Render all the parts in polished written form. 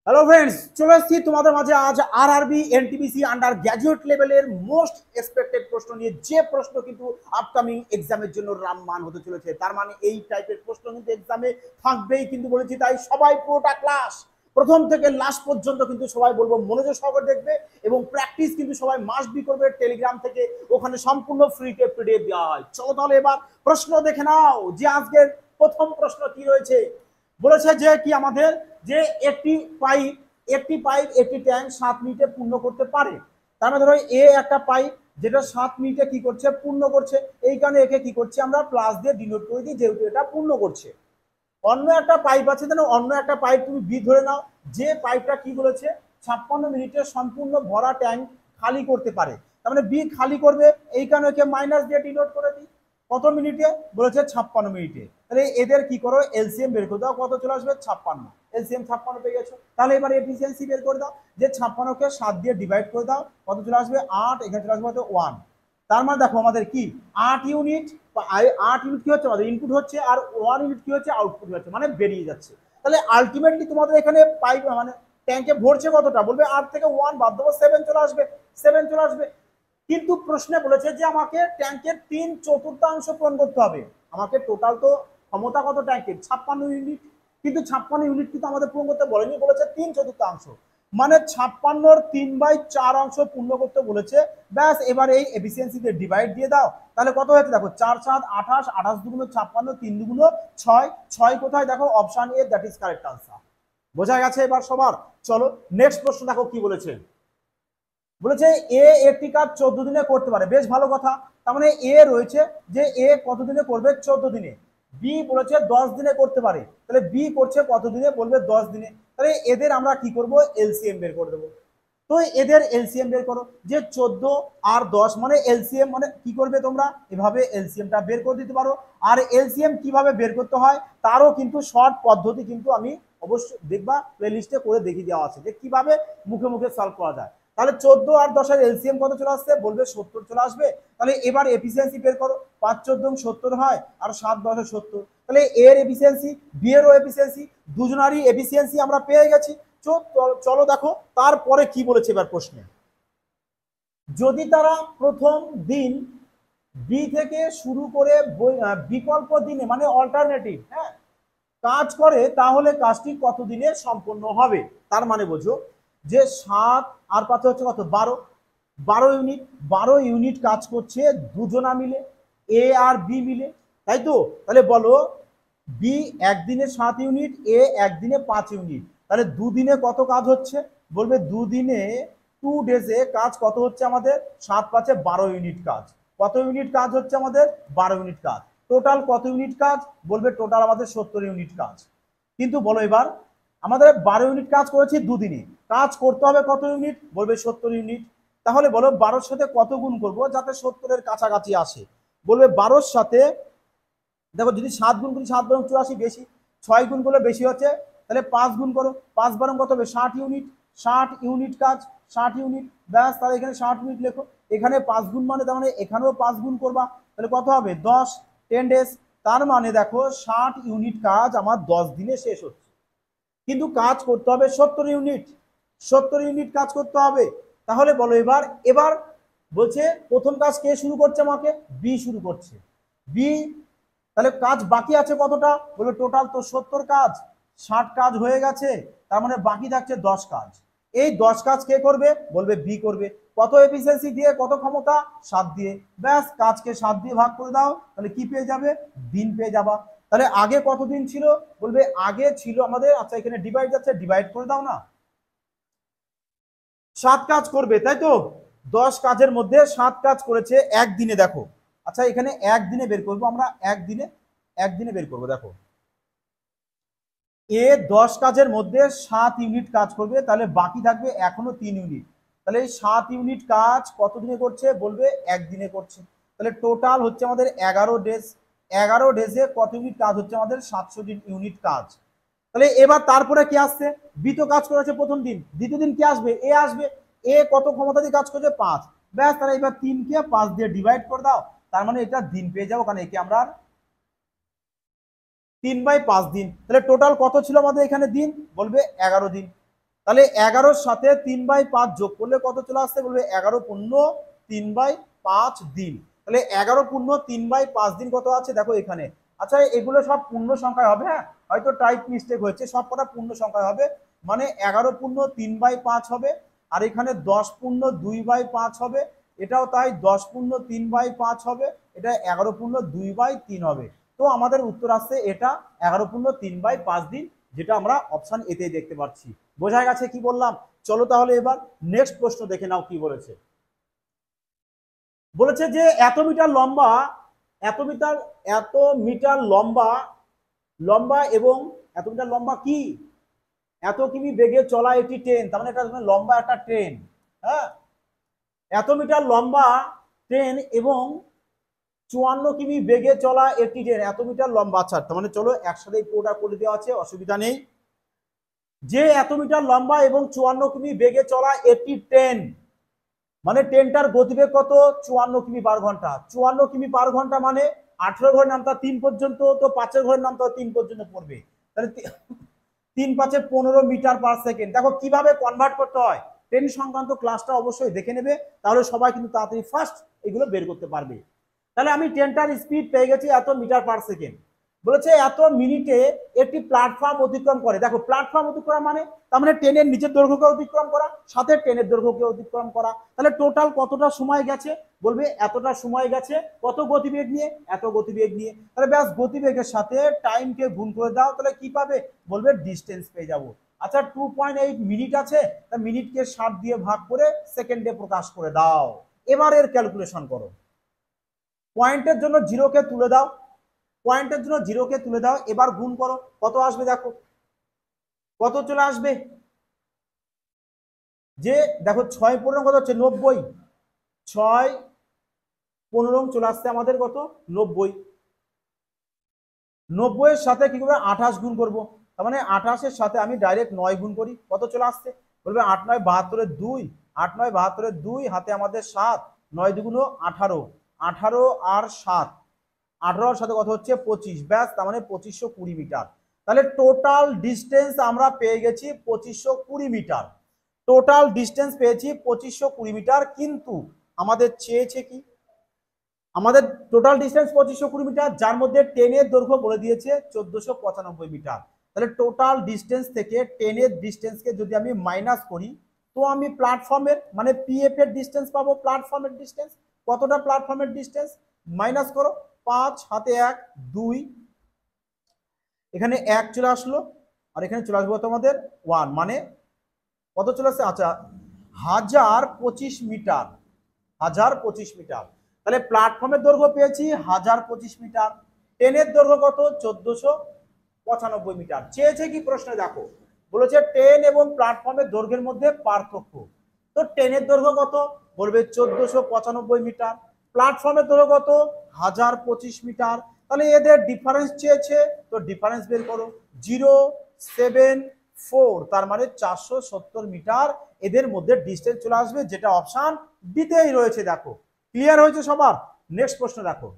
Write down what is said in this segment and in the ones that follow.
Hello friends, চলে এসেছি তোমাদের মাঝে আজ আরআরবি এনটিপিসি আন্ডার গ্র্যাজুয়েট লেভেলের মোস্ট এক্সপেক্টেড প্রশ্ন নিয়ে। যে প্রশ্ন কিন্তু আপকামিং এক্সামের জন্য রামমান হতে চলেছে, তার মানে এই টাইপের প্রশ্ন কিন্তু এক্সামে থাকবেই কিন্তু বলেছি। তাই সবাই পুরোটা ক্লাস প্রথম থেকে লাস্ট পর্যন্ত কিন্তু সবাই বলবো মনোযোগ সহকারে দেখবে এবং প্র্যাকটিস কিন্তু সবাই মাস্ট বি করবে। টেলিগ্রাম থেকে ওখানে সম্পূর্ণ ফ্রিতে পিডিএফ দেওয়া হয়। চলো তাহলে এবার প্রশ্ন দেখে নাও যে আজকের প্রথম প্রশ্ন কি রয়েছে। বলেছে যে কি আমাদের যে একটি ট্যাঙ্ক 7 মিনিটে পূর্ণ করতে পারে। তার মানে ধরো এ একটা পাইপ যেটা 7 মিনিটে কি করছে, পূর্ণ করছে। এই কারণে একে কি করছে আমরা প্লাস দিয়ে ডিনোট করে দিই, যেহেতু এটা পূর্ণ করছে। অন্য একটা পাইপ আছে, যেন অন্য একটা পাইপ তুমি বি ধরে নাও, যে পাইপটা কি বলেছে 56 মিনিটে সম্পূর্ণ ভরা ট্যাঙ্ক খালি করতে পারে। তার মানে বি খালি করবে, এই কারণে একে মাইনাস দিয়ে ডিনোট করে দিই। কত মিনিটে বলেছে 56 মিনিটে। তাহলে এদের কি করো এলসিএম বের করে দাও, কত চলে আসবে 56। এলসিএম 56 পেয়ে গেছো। তাহলে এবার এফিসিয়েন্সি বের করে দাও, যে 56কে 7 দিয়ে ডিভাইড করে দাও, কত চলে আসবে 8। এখানে চলে আসবে 1। তার মানে দেখো আমাদের কি 8 ইউনিট, 8 ইউনিট কি হচ্ছে আমাদের ইনপুট হচ্ছে, আর 1 ইউনিট কি হচ্ছে আউটপুট হচ্ছে, মানে বেরিয়ে যাচ্ছে। তাহলে আলটিমেটলি তোমাদের এখানে পাইপ মানে ট্যাঙ্কে ভরছে কতটা, বলবে 8 থেকে 1 বাদ দেবো 7 চলে আসবে, 7 চলে আসবে। কিন্তু প্রশ্নে বলেছে যে আমাকে ট্যাঙ্কের 3/4 পূরণ করতে হবে। আমাকে টোটাল তো ক্ষমতা কত ট্যাঙ্কের 56 ইউনিট, কিন্তু 56 ইউনিট কিন্তু আমাদের পূরণ করতে বলেনি, বলেছে 3/4। মানে 56-র 3/4 পূর্ণ করতে বলেছে। ব্যাস এবার এই এফিসিয়েন্সিতে ডিভাইড দিয়ে দাও, তাহলে কত হয়েছে দেখো 4×7 28, 28 দুগুণ 56, 3 দুগুণ 6, 6 কোথায় দেখো option A, that is correct answer. বোঝা গেছে এবার সবার? চলো নেক্সট প্রশ্ন দেখো কি বলেছে। বলেছে এ একটি কাজ 14 দিনে করতে পারে, বেশ ভালো কথা। তার মানে এ রয়েছে যে এ কত দিনে করবে 14 দিনে। বি বলেছে 10 দিনে করতে পারে, তাহলে বি করছে কত দিনে, বলবে 10 দিনে। তাহলে এদের আমরা কি করব এলসিএম বের করে দেবো। তো এদের এলসিএম বের করো, যে 14 আর 10 মানে এলসিএম মানে কি করবে তোমরা এভাবে এলসিএমটা বের করে দিতে পারো। আর এলসিএম কিভাবে বের করতে হয় তারও কিন্তু শর্ট পদ্ধতি কিন্তু আমি অবশ্যই দেখবা প্লেলিস্টে করে দেখিয়ে দেওয়া আছে, যে কিভাবে মুখে মুখে সলভ করা যায়। তাহলে 14 আর 10 এর এলসিএম কত চলে আসছে, বলবে 70 চলে আসবে। তাহলে এবার এফিসিয়েন্সি বের করো, 5×14 70 হয়, আর 7×10 70। তাহলে এর এফিসিয়েন্সি, বি এরও এফিসিয়েন্সি, দুজনারই এফিসিয়েন্সি আমরা পেয়ে গেছি। চলো দেখো তারপরে কি বলেছে এবার প্রশ্নে। যদি তারা প্রথম দিন বি থেকে শুরু করে বিকল্প দিনে মানে অল্টারনেটিভ কাজ করে, তাহলে কাজটি কত দিনে সম্পন্ন হবে। তার মানে বোঝো যে 7 আর 5 হচ্ছে কত 12, 12 ইউনিট, 12 ইউনিট কাজ করছে দুজনা মিলে, এ আর বি মিলে, তাই তো? তাহলে বলো বি একদিনে 7 ইউনিট, এ একদিনে 5 ইউনিট, তাহলে দুদিনে কত কাজ হচ্ছে, বলবে দুদিনে 2 ডেজে কাজ কত হচ্ছে আমাদের 7×5 12 ইউনিট কাজ। কত ইউনিট কাজ হচ্ছে আমাদের 12 ইউনিট কাজ। টোটাল কত ইউনিট কাজ, বলবে টোটাল আমাদের 70 ইউনিট কাজ। কিন্তু বলো এবার আমাদের 12 ইউনিট কাজ করেছি দুদিনে, কাজ করতে হবে কত ইউনিট, বলবে 70 ইউনিট। তাহলে বলো 12-র সাথে কত গুণ করবো যাতে 70-এর কাছাকাছি আসে, বলবে 12-র সাথে দেখো যদি 7 গুণ করি 7×84 বেশি, 6 গুণ করলে বেশি হচ্ছে, তাহলে 5 গুণ করো, 5×12 কত হবে 60 ইউনিট, 60 ইউনিট কাজ, 60 ইউনিট। ব্যাস তাহলে এখানে 60 ইউনিট লেখো, এখানে 5 গুণ মানে তার মানে এখানেও 5 গুণ করবা, তাহলে কত হবে 10, 10 ডেজ। তার মানে দেখো 60 ইউনিট কাজ আমার 10 দিনে শেষ হচ্ছে, কিন্তু কাজ করতে হবে 70 ইউনিট, 70 ইউনিট কাজ করতে হবে। তাহলে বলো এবার এবার বলছে প্রথম কাজ কে শুরু করছে, আমাকে বি শুরু করছে, বি। তাহলে কাজ বাকি আছে কতটা, বলবে টোটাল তো 70 কাজ, 60 কাজ হয়ে গেছে, তার মানে বাকি থাকছে 10 কাজ। এই 10 কাজ কে করবে, বলবে বি করবে। কত এফিসিয়েন্সি দিয়ে, কত ক্ষমতা 7 দিয়ে। ব্যাস কাজকে 7 দিয়ে ভাগ করে দাও, তাহলে কি পেয়ে যাবে দিন পেয়ে যাবা। তাহলে আগে কত দিন ছিল, বলবে আগে ছিল আমাদের, আচ্ছা এখানে ডিভাইড যাচ্ছে, ডিভাইড করে দাও না। 7 কাজ করবে তাই তো, 10 কাজের মধ্যে 7 কাজ করেছে একদিনে, দেখো আচ্ছা এখানে একদিনে বের করবো আমরা, একদিনে, একদিনে বের করবো। দেখো এ 10 কাজের মধ্যে 7 ইউনিট কাজ করবে, তাহলে বাকি থাকবে এখনো 3 ইউনিট। তাহলে এই 7 ইউনিট কাজ কত দিনে করছে, বলবে একদিনে করছে। তাহলে টোটাল হচ্ছে আমাদের 11 ডেজ, 11 ডেজে কত ইউনিট কাজ হচ্ছে আমাদের 700 ইউনিট কাজ। তাহলে এবার তারপরে কি আসছে, বি তো কাজ করেছে প্রথম দিন, দ্বিতীয় দিন কি আসবে এ আসবে। এ কত ক্ষমতা দিয়ে কাজ করছে 5। ব্যাস তাহলে এবার 3কে 5 দিয়ে ডিভাইড করে দাও, তার মানে এটা দিন পেয়ে যাবো, কারণ একে আমরা 3/5 দিন। তাহলে টোটাল কত ছিল আমাদের এখানে দিন, বলবে 11 দিন। তাহলে 11-র সাথে 3/5 যোগ করলে কত চলে আসছে? বলবে 11 পূর্ণ 3/5 দিন। তাহলে 11 পূর্ণ 3/5 দিন কত আছে দেখো এখানে। আচ্ছা এগুলো সব পূর্ণ সংখ্যায় হবে, হ্যাঁ হয়তো টাইপ মিস্টেক হয়েছে, সব কটা পূর্ণ সংখ্যায় হবে, মানে 11 পূর্ণ 3/5 হবে, আর এখানে 10 পূর্ণ 2/5 হবে, এটাও তাই 10 পূর্ণ 3/5 হবে, এটা 11 পূর্ণ 2/3 হবে। তো আমাদের উত্তর আসছে এটা 11 পূর্ণ 3/5 দিন, যেটা আমরা অপশন এতে দেখতে পাচ্ছি। বোঝা গেছে কি বললাম? চলো তাহলে এবার নেক্সট প্রশ্ন দেখে নাও কি বলেছে। বলেছে যে এত মিটার লম্বা, এত মিটার লম্বা এবং এত মিটার লম্বা কি, এত কিমি বেগে চলা একটি ট্রেন, তার মানে এটা লম্বা একটা ট্রেন, হ্যাঁ এত মিটার লম্বা ট্রেন এবং 54 কিমি বেগে চলা একটি ট্রেন, এত মিটার লম্বা। আচ্ছা তার মানে চলো একসাথে পুরোটা করে দেওয়া আছে, অসুবিধা নেই। যে এত মিটার লম্বা এবং 54 কিমি বেগে চলা একটি ট্রেন, মানে ট্রেনটার গতিবেগ কত? 54 কিমি পার ঘন্টা। 54 কিমি পার ঘন্টা মানে 18 ঘরের নামটা 3 পর্যন্ত, তো 5-এর ঘরের নামটা 3 পর্যন্ত পড়বে, তাহলে 3×5 = 15 মিটার পার সেকেন্ড। দেখো কিভাবে কনভার্ট করতে হয়, ট্রেন সংক্রান্ত ক্লাসটা অবশ্যই দেখে নেবে, তাহলে সবাই কিন্তু তাড়াতাড়ি ফার্স্ট এগুলো বের করতে পারবে। তাহলে আমি ট্রেনটার স্পিড পেয়ে গেছি এত মিটার পার সেকেন্ড। বলেছে এত মিনিটে একটি প্ল্যাটফর্ম অতিক্রম করে। দেখো প্ল্যাটফর্ম অতিক্রম মানে তার মানে ট্রেনের নিচের দৈর্ঘ্যকে অতিক্রম করা, সাথে ট্রেনের দৈর্ঘ্যকে অতিক্রম করা। তাহলে টোটাল কতটা সময় গেছে? বলবে এতটা সময় গেছে, কত গতিবেগ নিয়ে? এত গতিবেগ নিয়ে। তাহলে ব্যাস গতিবেগের সাথে টাইমকে গুণ করে দাও, তাহলে কি পাবে? বলবে ডিস্টেন্স পেয়ে যাবো। আচ্ছা 2.8 মিনিট আছে, তা মিনিটকে 60 দিয়ে ভাগ করে সেকেন্ডে প্রকাশ করে দাও। এবার এর ক্যালকুলেশন করো। পয়েন্টের জন্য জিরোকে তুলে দাও, পয়েন্টের জন্য জিরোকে তুলে দাও, এবার গুণ করো, কত আসবে দেখো, কত চলে আসবে? যে দেখো 6×15 কত হচ্ছে? 90। 6×15 চলে আসছে আমাদের কত? 90। 90-এর সাথে কি করবে? 28 গুণ করবো, তার মানে 28-এর সাথে আমি ডাইরেক্ট 9 গুণ করি, কত চলে আসছে? বলবে 8×9 = 72, 8×9 = 72, হাতে আমাদের 7, 9 × 2 = 18, 18 আর 7, 18-এর সাথে কত হচ্ছে? 25, ব্যাস তার মানে 2520 মিটার। তাহলে টোটাল ডিস্টেন্স আমরা পেয়ে গেছি 2520 মিটার। টোটাল ডিস্টেন্স পেয়েছি 2520 মিটার, কিন্তু আমাদের চেয়েছে কি? আমাদের টোটাল ডিস্টেন্স 2520 মিটার, যার মধ্যে ট্রেনের দৈর্ঘ্য বলে দিয়েছে 1495 মিটার। তাহলে টোটাল ডিস্টেন্স থেকে ট্রেনের ডিস্টেন্সকে যদি আমি মাইনাস করি, তো আমি প্ল্যাটফর্মের মানে পিএফ এর ডিস্টেন্স পাবো। প্ল্যাটফর্মের ডিস্টেন্স কতটা? প্ল্যাটফর্মের ডিস্টেন্স মাইনাস করো, 5 হাতে 1 2, এখানে 1 চলে আসলো, আর এখানে চলে আসবো তোমাদের 1, মানে কত চলে আসছে? আচ্ছা 1025 মিটার, 1025 মিটার। তাহলে প্ল্যাটফর্মের দৈর্ঘ্য পেয়েছি 1025 মিটার, ট্রেনের দৈর্ঘ্য কত? 1495 মিটার। চেয়েছে কি প্রশ্নে দেখো, বলেছে ট্রেন এবং প্ল্যাটফর্মের দৈর্ঘ্যের মধ্যে পার্থক্য। তো ট্রেনের দৈর্ঘ্য কত? বলবে 1495 মিটার, প্ল্যাটফর্মের দৈর্ঘ্য কত? 1025 মিটার। তাহলে এদের ডিফারেন্স চেয়েছে, তো ডিফারেন্স বের করো, 074, তার মানে 470 মিটার এদের মধ্যে ডিস্টেন্স চলে আসবে, যেটা অপশন ডিতেই রয়েছে। দেখো ক্লিয়ার হয়েছে সবার? নেক্সট প্রশ্ন দেখো।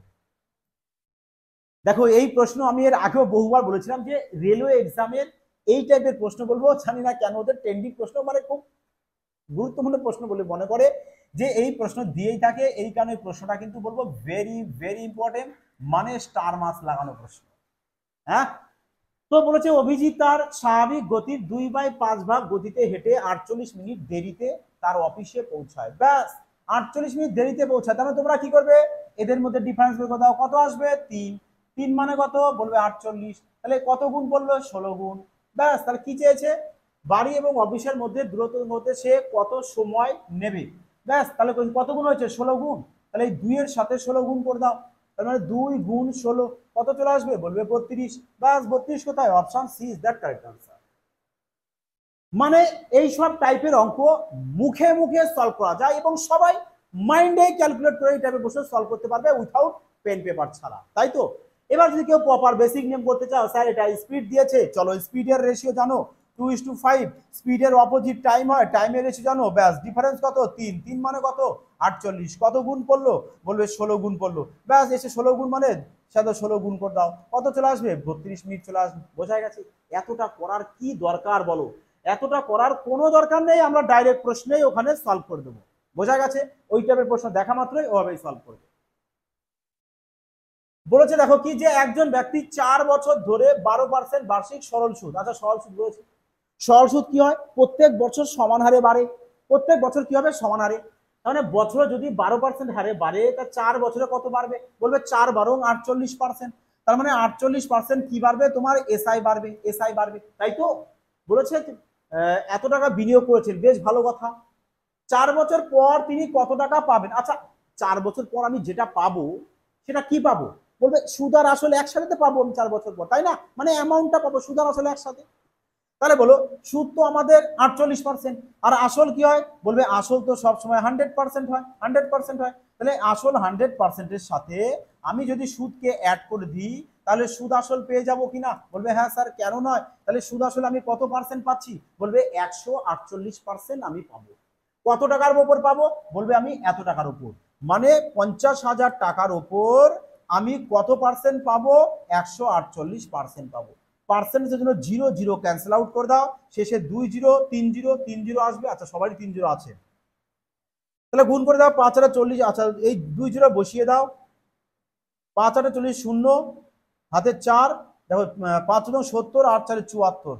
দেখো এই প্রশ্ন আমি এর আগেও বহুবার বলেছিলাম যে রেলওয়ে এক্সামের এই টাইপের প্রশ্ন বলবো, জানি না কেন ওদের ট্রেন্ডিং প্রশ্ন, মানে খুব গুরুত্বপূর্ণ প্রশ্ন বলে মনে করে যে এই প্রশ্ন দিয়েই থাকে। এই কারণে প্রশ্নটা কিন্তু বলবো ভেরি ভেরি ইম্পর্টেন্ট, মানে স্টার মার্কস লাগানো প্রশ্ন। হ্যাঁ, তো বলেছে অভিজিৎ তার স্বাভাবিক গতির 2/5 ভাগ গতিতে হেঁটে 48 মিনিট দেরিতে তার অফিসে পৌঁছায়। ব্যাস 48 মিনিট দেরিতে পৌঁছায়। তাহলে তোমরা কি করবে? এদের মধ্যে ডিফারেন্স বের করে দাও, কত আসবে? 3, 3 মানে কত? বলবে 48, তাহলে কত গুণ বলবে? 16 গুণ। ব্যাস, তাহলে কি চেয়েছে? বাড়ি এবং অফিসের মধ্যে দূরত্বের মধ্যে সে কত সময় নেবে। ব্যাস, তাহলে কত গুণ হয়েছে? 16 গুণ। তাহলে এই 2 এর সাথে 16 গুণ করে দাও, তার মানে 2 গুণ 16 কত চলে আসবে? বলবে 32। বাস 32 কোথায়? Option C is that correct answer. মানে এই সব টাইপের অঙ্ক মুখে মুখে সলভ করা যায় এবং সবাই মাইন্ডে ক্যালকুলেট করে এই টাইপের বসে সলভ করতে পারবে উইথাউট পেন পেপার ছাড়া, তাই তো? এবার যদি কেউ প্রপার বেসিক নিয়ম করতে চাও, স্যার এটা স্পিড দিয়েছে, চলো স্পিডের রেশিও জানো 2:5, স্পিডের অপোজিট টাইম হয়, টাইমের রেশিও জানো, ব্যাস ডিফারেন্স কত? 3, 3 মানে কত? 48, কত গুণ পড়লো? বলবে 16 গুণ পড়লো। ব্যাস এসে 16 গুণ মানে সাথে 16 গুণ করে দাও, কত চলে আসবে? 32 মিনিট চলে আসবে। বোঝা গেছে? এতটা করার কি দরকার বলো? এতটা করার কোনো দরকার নেই, আমরা ডাইরেক্ট প্রশ্নেই ওখানে সলভ করে দেবো। বোঝা গেছে? ওই টাইপের প্রশ্ন দেখা মাত্রই ওভাবেই সলভ করবে। বলেছে দেখো কি, যে একজন ব্যক্তি 4 বছর ধরে 12% বার্ষিক সরল সুদ, আচ্ছা সরল সুদ বলেছে, সরল সুদ কি হয়, প্রত্যেক বছর সমান হারে বাড়ে, প্রত্যেক বছর কি হবে, সমান হারে। মানে বছরে যদি 12% হারে বাড়ে, তা 4 বছরে কত বাড়বে, বলবে 4 বারং 48%। তার মানে 48% কি বাড়বে, তোমার এসআই বাড়বে, এসআই বাড়বে, তাই তো। বলেছে এত টাকা বিনিয়োগ করেছেন, বেশ ভালো কথা। 4 বছর পর তিনি কত টাকা পাবেন, আচ্ছা 4 বছর পর আমি যেটা পাবো সেটা কি পাবো, বলবে সুদ আর আসল একসাথে পাবো আমি 4 বছর পর, তাই না, মানে অ্যামাউন্টটা পাবো সুদ আর আসল একসাথে। তাহলে বলো সুদ তো আমাদের 48%, আর আসল কি হয়, বলবে আসল তো সবসময় 100% হয়, 100% হয়। তাহলে আসল 100%-এর সাথে আমি যদি সুদকে অ্যাড করে দিই, তাহলে সুদ আসল পেয়ে যাবো কিনা, বলবে হ্যাঁ স্যার কেন নয়। তাহলে সুদ আসল আমি কত পার্সেন্ট পাচ্ছি, বলবে 148% আমি পাবো। কত টাকার উপর পাবো, বলবে আমি এত টাকার উপর, মানে 50,000 টাকার উপর আমি কত পার্সেন্ট পাবো, 148% পাবো। পার্সেন্টেজের জন্য 0 0 ক্যান্সেল আউট করে দাও, শেষে 2 0 3 0 3 0 আসবে, আচ্ছা সবারই 3 0 আছে, তাহলে গুণ করে দাও 5 আর 40, আচ্ছা এই 2 0 বসিয়ে দাও, 5 আর 40 শূন্য, হাতে 4, দেখো 5 70 আর 4 74,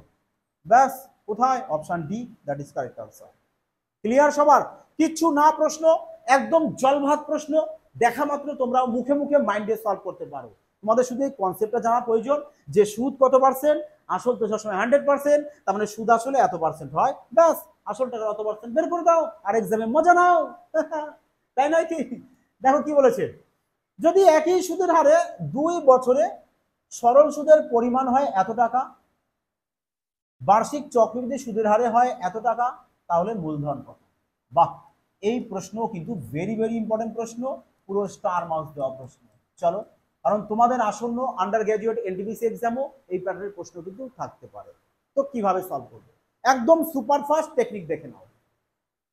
ব্যাস, কোথায়, option D, that is correct answer. Clear সবার, কিচ্ছু না প্রশ্ন, একদম জলভাত প্রশ্ন, দেখা মাত্র তোমরা মুখে মুখে মাইন্ডে সলভ করতে পারো। তোমাদের শুধু এই কনসেপ্টটা জানা প্রয়োজন যে সুদ কত পার্সেন্ট, আসল তো সবসময় 100%, তার মানে সুদ আসলে এত পার্সেন্ট হয়, ব্যাস আসল টাকা অত পার্সেন্ট বের করে দাও আর এক্সামে মজা নাও। তাই নয় কি? দেখো কি বলেছে, যদি একই সুদের হারে 2 বছরে সরল সুদের পরিমাণ হয় এত টাকা, বার্ষিক চক্রবৃদ্ধি সুদের হারে হয় এত টাকা, তাহলে মূলধন কত। বাহ, এই প্রশ্ন কিন্তু ভেরি ভেরি ইম্পর্টেন্ট প্রশ্ন, পুরো স্টার মার্কস দেওয়া প্রশ্ন। চলো, কারণ তোমাদের আসন্ন আন্ডার গ্র্যাজুয়েট এলটিপিসি এক্সামও এই প্যাটার্নের প্রশ্ন কিন্তু থাকতে পারে। তো কিভাবে সলভ করবে, একদম সুপারফাস্ট টেকনিক দেখে নাও।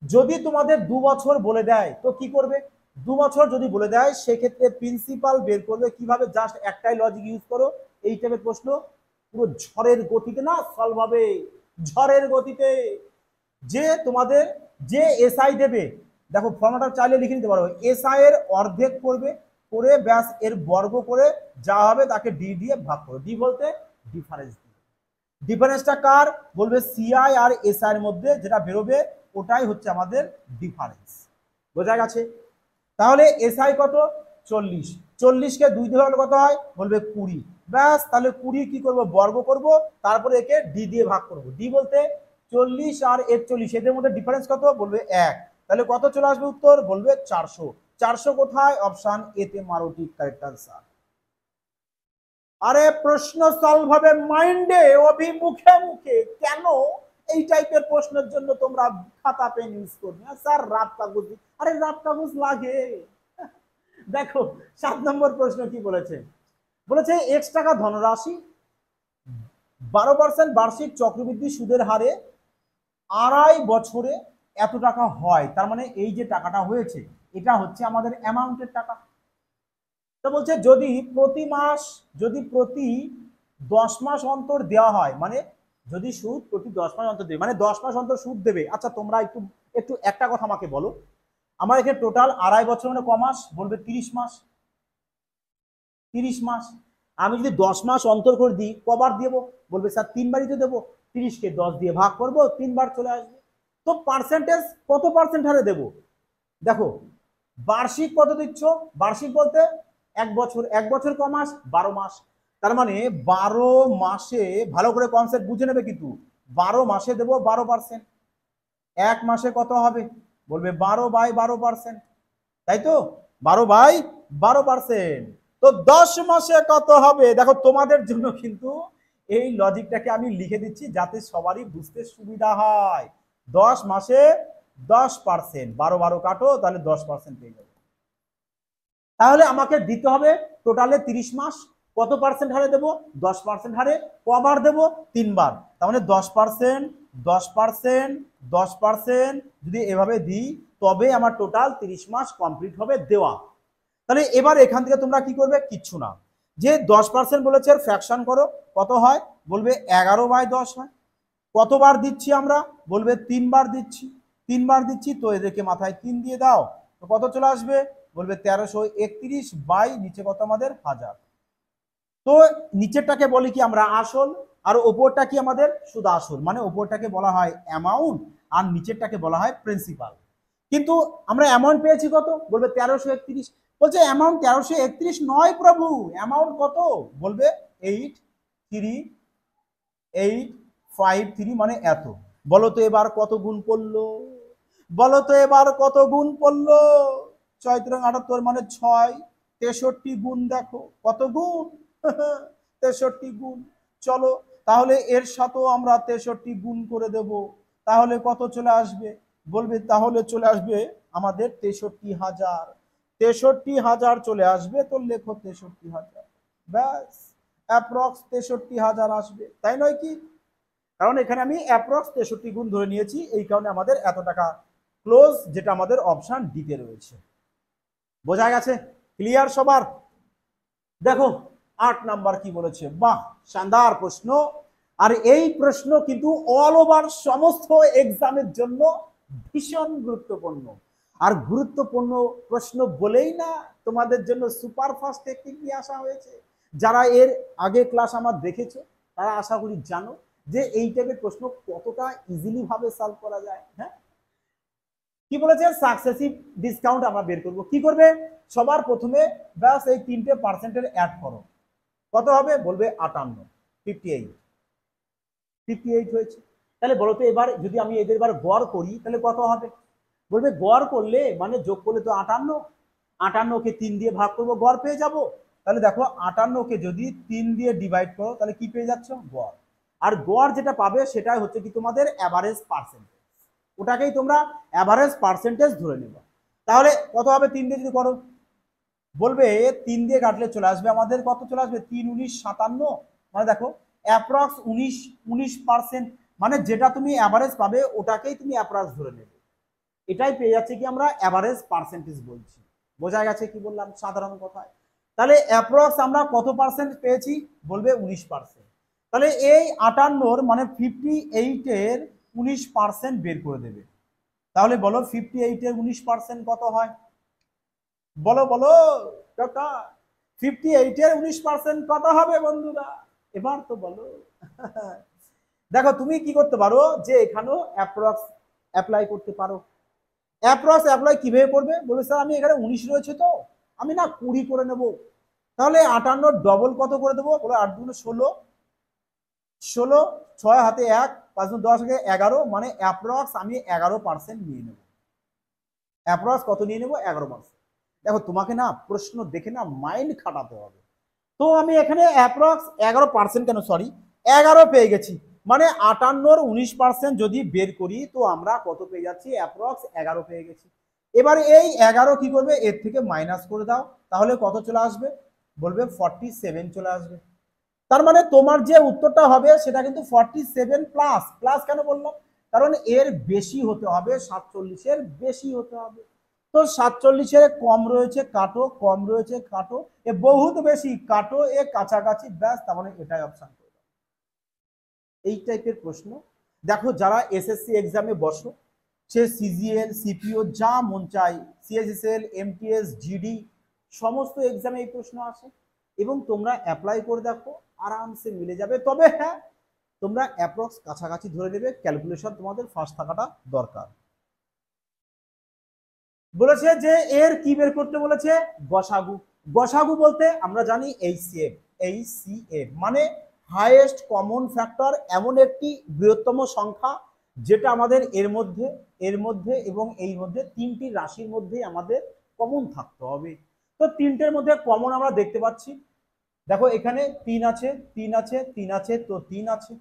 যদি তোমাদের 2 বছর বলে দেয় তো কি করবে, 2 বছর যদি বলে দেয় সেক্ষেত্রে প্রিন্সিপাল বের করবে কিভাবে, জাস্ট একটাই লজিক ইউজ করো, এই টাইপের প্রশ্ন পুরো ঝড়ের গতিতে না সলভ হবে, ঝড়ের গতিতে। যে তোমাদের যে এসআই দেবে, দেখো ফর্মুলাটা চাইলে লিখে নিতে পারো, এসআই এর অর্ধেক করবে, করে ব্যাস এর বর্গ করে যা হবে তাকে ডি দিয়ে ভাগ করো, ডি বলতে ডিফারেন্স। ডিফারেন্সটা কার, বলবে সিআই আর এসআই এর মধ্যে যেটা বেরোবে ওটাই হচ্ছে আমাদের ডিফারেন্স। বোঝা গেছে? তাহলে এসআই কত, 40, 40-কে 2 দিয়ে ভাগ কত হয়, বলবে 20, ব্যাস তাহলে 20 কি করব, বর্গ করব, তারপরে একে ডি দিয়ে ভাগ করব, ডি বলতে 40 আর 41, এদের মধ্যে ডিফারেন্স কত, বলবে 1, তাহলে কত চলে আসবে উত্তর, বলবে 400। 400 কোথায়, অপশন এ তে মারো, ঠিক কারেক্ট আনসার। আরে প্রশ্ন সলভ হবে মাইন্ডে, অভিমুখে মুখে, কেন এই টাইপের প্রশ্নের জন্য তোমরা খাতা পেন ইউজ করবে, স্যার রাফ কাগজ, আরে রাফ কাগজ লাগে। দেখো 7 নম্বর প্রশ্ন কি বলেছে, বলেছে x টাকা ধনরাশি 12% বার্ষিক চক্রবৃদ্ধি সুদের হারে 2.5 বছরে এত টাকা হয়, তার মানে এই যে টাকাটা হয়েছে এটা হচ্ছে আমাদের অ্যামাউন্টের টাকা। তো বলছে যদি প্রতি 10 মাস অন্তর দেওয়া হয়, মানে যদি সুদ প্রতি 10 মাস অন্তর দেবে, মানে 10 মাস অন্তর সুদ দেবে। আচ্ছা তোমরা একটু একটু একটা কথা আমাকে বলো, আমার এখানে টোটাল 2.5 বছর মানে ক মাস, বলবে 30 মাস। 30 মাস আমি যদি 10 মাস অন্তর করে দিই কবার দেবো, বলবে স্যার 3 বারই তো দেবো, 30-কে 10 দিয়ে ভাগ করবো, 3 বার চলে আসবে। তো পার্সেন্টেজ কত পার্সেন্ট হারে দেবো, দেখো বার্ষিক কত দিচ্ছ, বার্ষিক বলতে 1 বছর, 1 বছর ক মাস, 12 মাস, তার মানে 12 মাসে, ভালো করে কনসেপ্ট বুঝে নেবে কিন্তু, 12 মাসে দেবো 12%, 1 মাসে কত হবে, বলবে 12/12%, তাই তো 12/12%। তো 10 মাসে কত হবে, দেখো তোমাদের জন্য কিন্তু এই লজিকটাকে আমি লিখে দিচ্ছি যাতে সবারই বুঝতে সুবিধা হয়। 10 মাসে 10%, 12 12 কাটো, তাহলে 10% পেয়ে যাবে। তাহলে আমাকে দিতে হবে টোটালে 30 মাস, কত পার্সেন্ট হারে দেবো, 10% হারে, কবার দেবো, 3 বার, তার মানে 10%, 10%, 10% যদি এভাবে দিই তবে আমার টোটাল 30 মাস কমপ্লিট হবে দেওয়া। তাহলে এবার এখান থেকে তোমরা কি করবে, কিচ্ছু না, যে 10% বলেছে ফ্র্যাকশন করো, কত হয়, বলবে 11/10 হয়, কতবার দিচ্ছি আমরা? বলবে 3 বার দিচ্ছি। 3 বার দিচ্ছি, তো এদেরকে মাথায় 3 দিয়ে দাও, তো কত চলে আসবে? বলবে 1331 বাই নিচে কত আমাদের 1000। তো নিচেরটাকে বলি কি আমরা আসল, আর ওপরটা কি আমাদের শুধু আসল, মানে ওপরটাকে বলা হয় অ্যামাউন্ট আর নিচেরটাকে বলা হয় প্রিন্সিপাল। কিন্তু আমরা অ্যামাউন্ট পেয়েছি কত? বলবে 1331। বলছে অ্যামাউন্ট 1331 নয় প্রভু, অ্যামাউন্ট কত? বলবে 83853, মানে এত। বলো তো এবার কত গুণ পড়লো? বলো তো এবার কত গুণ পড়লো? 6×78 মানে 6। 63 গুণ দেখো কত গুণ, 63 গুণ। চলো তাহলে এর সাথেও আমরা 63 গুণ করে দেব, তাহলে কত চলে আসবে? বলবে তাহলে চলে আসবে আমাদের 63,000। 63,000 চলে আসবে, তো লেখো 63,000, ব্যাস। অ্যাপ্রক্স 63,000 আসবে, তাই নয় কি? কারণ এখানে আমি অ্যাপ্রক্স 63 গুণ ধরে নিয়েছি, এই কারণে আমাদের এত টাকা ক্লোজ, যেটা আমাদের অপশন ডিতে রয়েছে। বোঝা গেছে? ক্লিয়ার সবার? দেখো 8 নাম্বার কি বলেছে, বাহ শানদার প্রশ্ন। আর এই প্রশ্ন কিন্তু অল ওভার সমস্ত এক্সামের জন্য ভীষণ গুরুত্বপূর্ণ। আর গুরুত্বপূর্ণ প্রশ্ন বলেই না তোমাদের জন্য সুপার ফাস্ট টেকনিক নিয়ে আসা হয়েছে। যারা এর আগে ক্লাস আমার দেখেছো তারা আশা করি জানো যে এই টাইপের প্রশ্ন কতটা ইজিলি ভাবে সলভ করা যায়। হ্যাঁ, কি বলেছে? সাকসেসিভ ডিসকাউন্ট আমরা বের করব। কি করবে? সবার প্রথমে ব্যাস এই 3টে পার্সেন্টের অ্যাড করো, কত হবে? বলবে 58, 58 হয়েছে। তাহলে বলো তো এবার যদি আমি এদের এবার গড় করি তাহলে কত হবে? বলবে গড় করলে মানে যোগ করলে তো 58, 58কে 3 দিয়ে ভাগ করবো, গড় পেয়ে যাব। তাহলে দেখো 58কে যদি 3 দিয়ে ডিভাইড করো তাহলে কি পেয়ে যাচ্ছ? গড়। আর গড় যেটা পাবে সেটাই হচ্ছে কি তোমাদের অ্যাভারেজ পার্সেন্টেজ, ওটাকেই তোমরা অ্যাভারেজ পার্সেন্টেজ ধরে নেবে। তাহলে কত হবে 3 দিয়ে যদি করো? বলবে 3 দিয়ে কাটলে চলে আসবে আমাদের কত চলে আসবে? 3 19 57, মানে দেখো অ্যাপ্রক্স 19%, মানে যেটা তুমি অ্যাভারেজ পাবে ওটাকেই তুমি অ্যাপ্রক্স ধরে নেবে। এটাই পেয়ে যাচ্ছে কি আমরা অ্যাভারেজ পার্সেন্টেজ বলছি। বোঝা গেছে কি বললাম সাধারণ কথায়? তাহলে অ্যাপ্রক্স আমরা কত পার্সেন্ট পেয়েছি? বলবে 19%। তাহলে এই 58 মানে 58-এর 19% বের করে দেবে। তাহলে বলো 58-এর 19% কত হয়? বলো বলো কাকা, 58-এর 19% কত হবে বন্ধুরা? এবার তো বলো। দেখো তুমি কি করতে পারো যে এখানেও অ্যাপ্রক্স অ্যাপ্লাই করতে পারো। অ্যাপ্রক্স অ্যাপ্লাই কিভাবে করবে? বলবে স্যার আমি এখানে 19 রয়েছে তো আমি না 20 করে নেব। তাহলে 58 ডবল কত করে দেবো? বলো 8 × 16, 16, 6 হাতে 1, 5 × 10 11, মানে অ্যাপ্রক্স আমি 11% নিয়ে নেব। অ্যাপ্রক্স কত নিয়ে নেব? 11%। দেখো তোমাকে না প্রশ্ন দেখে না মাইন্ড খাটাতে হবে। তো আমি এখানে অ্যাপ্রক্স 11% কেন সরি 11 পেয়ে গেছি, মানে 58-র 19% যদি বের করি তো আমরা কত পেয়ে যাচ্ছি? অ্যাপ্রক্স 11 পেয়ে গেছি। এবার এই 11 কি করবে? এর থেকে মাইনাস করে দাও, তাহলে কত চলে আসবে? বলবে 47 চলে আসবে। তার মানে তোমার যে উত্তরটা হবে সেটা কিন্তু 47 প্লাস। প্লাস কেন বললাম? কারণ এর বেশি হতে হবে, 47-এর বেশি হতে হবে। তো 47-এর কম রয়েছে কাটো, কম রয়েছে কাটো, এ বহুত বেশি কাটো, এ কাছাকাছি, ব্যাস। তার মানে এটাই অপশন। এই টাইপের প্রশ্ন দেখো যারা এসএসসি এক্সামে বসো, সে সিজিএল সিপিও যা মন চাই, সিএসএসএল এমটিএস জিডি সমস্ত এক্সামে এই প্রশ্ন আসে, এবং তোমরা অ্যাপ্লাই করে দেখো আরামসে মিলে যাবে। তবে হ্যাঁ, তোমরা অ্যাপ্রক্স কাছাকাছি ধরে নেবে, ক্যালকুলেশন তোমাদের ফার্স্ট থাকাটা দরকার। বলেছে যে এর কি বের করতে বলেছে? গসাগু। গসাগু বলতে আমরা জানি এইচসিএফ। এইচসিএফ মানে হাইয়েস্ট কমন ফ্যাক্টর, এমন একটি বৃহত্তম সংখ্যা যেটা আমাদের এর মধ্যে এবং এই মধ্যে 3টি রাশির মধ্যে আমাদের কমন থাকতে হবে। তো 3টের মধ্যে কমন আমরা দেখতে পাচ্ছি। দেখো এখানে 3 আছে, 3 আছে, 3 আছে, তো 3 আছে।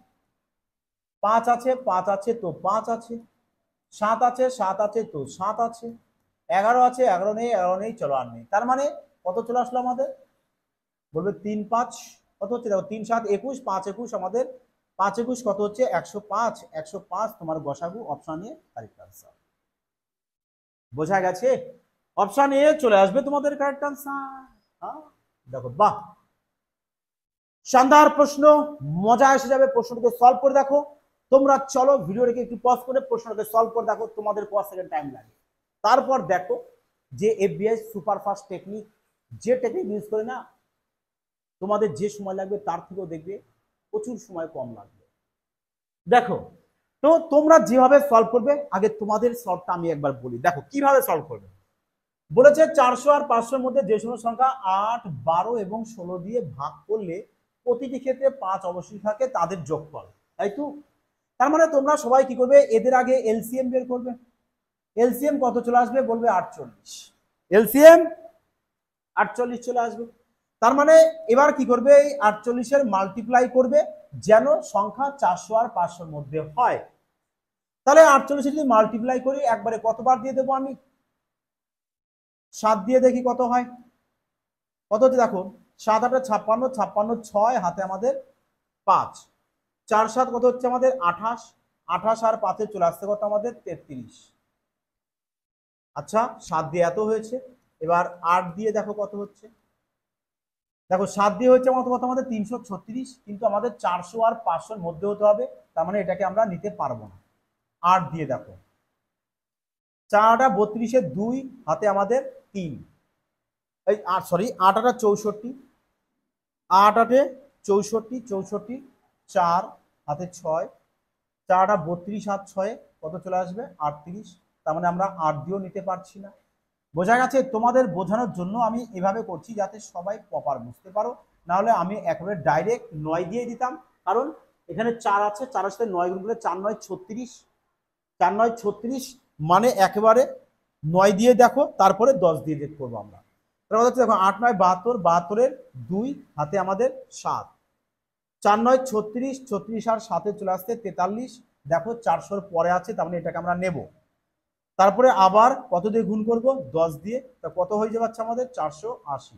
5 আছে, 5 আছে, তো 5 আছে। 7 আছে, 7 আছে, তো 7 আছে। 11 আছে, 11 নেই, 11 নেই, চলো আর নেই। তার মানে কত চলে আসলো আমাদের? বলবে 3 5 কত হচ্ছে? দেখো 3 7 21, 5 21 আমাদের 5 21 কত হচ্ছে? 105। 105 তোমার গসাগু অপশন এ কারেক্ট আনসার। বোঝা গেছে? অপশন এ চলে আসবে তোমাদের কারেক্ট আনসার। হ্যাঁ দেখো, বাহ শানদার প্রশ্ন, মজা এসে যাবে। প্রশ্নটিকে সলভ করে দেখো। তোমরা চলো ভিডিওটাকে একটু পজ করে প্রশ্নটাকে সলভ করে দেখো, তোমাদের কত সেকেন্ড টাইম লাগে। তারপর দেখো যে এফবিআই সুপারফাস্ট টেকনিক, যে টেকনিক ইউজ করে না তোমাদের যে সময় লাগবে তার থেকেও দেখবে প্রচুর সময় কম লাগবে। দেখো তো তোমরা যেভাবে সলভ করবে, আগে তোমাদের সলভটা আমি একবার বলি। দেখো কিভাবে সলভ করবে। বলেছে 400 আর 500 এর মধ্যে যে কোনো সংখ্যা 8, 12 এবং 16 দিয়ে ভাগ করলে প্রতিটি ক্ষেত্রে 5 অবশ্যই থাকে, তাদের যোগফল, তাই তো? তার মানে তোমরা সবাই কি করবে, এদের আগে এলসিএম বের করবে। এলসিএম কত চলে আসবে, বলবে 48। এলসিএম 48 চলে আসবে। তার মানে এবার কি করবে, এই 48-এর মাল্টিপ্লাই করবে যেন সংখ্যা 400 আর 500 এর মধ্যে হয়। তাহলে 48 যদি মাল্টিপ্লাই করি একবারে কতবার দিয়ে দেবো আমি, 7 দিয়ে দেখি কত হয়। কত হচ্ছে দেখো, 7 8 56, 56 6 হাতে আমাদের 5, 4 7 কত হচ্ছে আমাদের 28, 28 আর 5 চলে আসছে কত আমাদের 33। আচ্ছা 7 দিয়ে এত হয়েছে, এবার 8 দিয়ে দেখো কত হচ্ছে। দেখো 7 দিয়ে হচ্ছে আমাদের কত, আমাদের 336, কিন্তু আমাদের 400 আর 500 এর মধ্যে হতে হবে, তার মানে এটাকে আমরা নিতে পারবো না। 8 দিয়ে দেখো, 4 8 32 এর 2 হাতে আমাদের 3, এই 8 সরি 8 8 64, 8 8 64 64, 4 হাতে 6, 4 8 32 আর 6 কত চলে আসবে 38। তার মানে আমরা 8 দিয়েও নিতে পারছি না। বোঝা গেছে? তোমাদের বোঝানোর জন্য আমি এভাবে করছি যাতে সবাই প্রপার বুঝতে পারো, না হলে আমি একেবারে ডাইরেক্ট 9 দিয়ে দিতাম। কারণ এখানে 4 আছে, 4 এর সাথে 9 গুণ করলে 4 9 36, 4 9 36 মানে একেবারে 9 দিয়ে দেখো, তারপরে 10 দিয়ে চেক করবো আমরা। তারপর হচ্ছে দেখো 8 9 72, 72 এর 2 হাতে আমাদের 7, 4 9 36, 36 আর 7 চলে আসছে 43। দেখো 400 পরে আছে, তার মানে এটাকে আমরা নেব। তারপরে আবার কত দিয়ে গুণ করব, 10 দিয়ে, তা কত হয়ে যাচ্ছে আমাদের 480।